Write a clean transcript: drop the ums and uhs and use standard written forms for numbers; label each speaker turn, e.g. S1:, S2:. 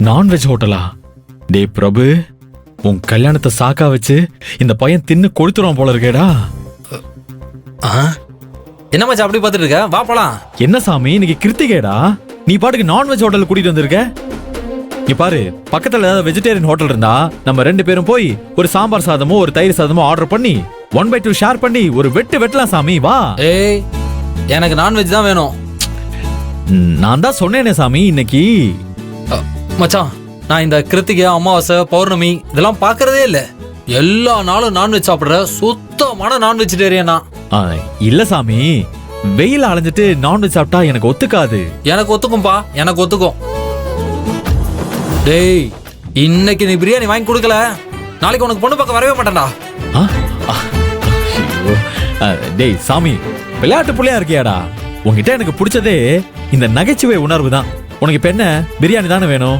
S1: Non veg ஹோட்டலா? டேய் பிரபு, உன் கல்யாணத்தை சாக்கா வச்சு இந்த பையன் தின்னு கொளுத்துறான் போல இருக்கேடா.
S2: என்ன மச்சான் அப்படி பார்த்துட்டு இருக்க? வா போலாம்.
S1: என்ன சாமி, இன்னைக்கு கிருத்திகேடா, நீ பாட்டுக்கு நான்வெஜ் ஹோட்டல் கூட்டிட்டு வந்திருக்க. நீ பாரு, பக்கத்துல ஏதாவது வெஜிடேரியன் ஹோட்டல் இருந்தா நம்ம 2 பேரும் போய் ஒரு சாம்பார் சாதமோ ஒரு தயிர் சாதமோ ஆர்டர் பண்ணி 1/2 ஷேர் பண்ணி ஒரு வெட்டலாம் சாமி. வா.
S2: ஏய், எனக்கு நான்வெஜ் தான் வேணும்.
S1: நான் தான் சொன்னேனே சாமி இன்னைக்கு.
S2: மச்சான், நான் இந்த கிருத்திகை, அமாவாசை, பௌர்ணமி இதெல்லாம் பாக்குறதே இல்ல. எல்லா நாளும் நான்வெஜ் சாப்பிடுற சுத்தமான நான் வெஜிடேரியனா.
S1: இல்ல சாமி, வெயில் அலைஞ்சிட்டு நான்வெஜ் சாப்பிட்டா எனக்கு ஒத்துக்காது.
S2: எனக்கு ஒத்துக்கும்பா, எனக்கு ஒத்துக்கும். டேய், இன்னைக்கு நீ பிரியாணி வாங்கி கொடுக்கல, நாளைக்கு உனக்கு பொண்ணு பார்க்க வரவே மாட்டேன்டா.
S1: டேய் சாமி, விளையாட்டு புள்ளையா இருக்கியாடா. உங்ககிட்ட எனக்கு பிடிச்சதே இந்த நகைச்சுவை உணர்வு தான். உனக்கு இப்ப என்ன, பிரியாணி தானே வேணும்?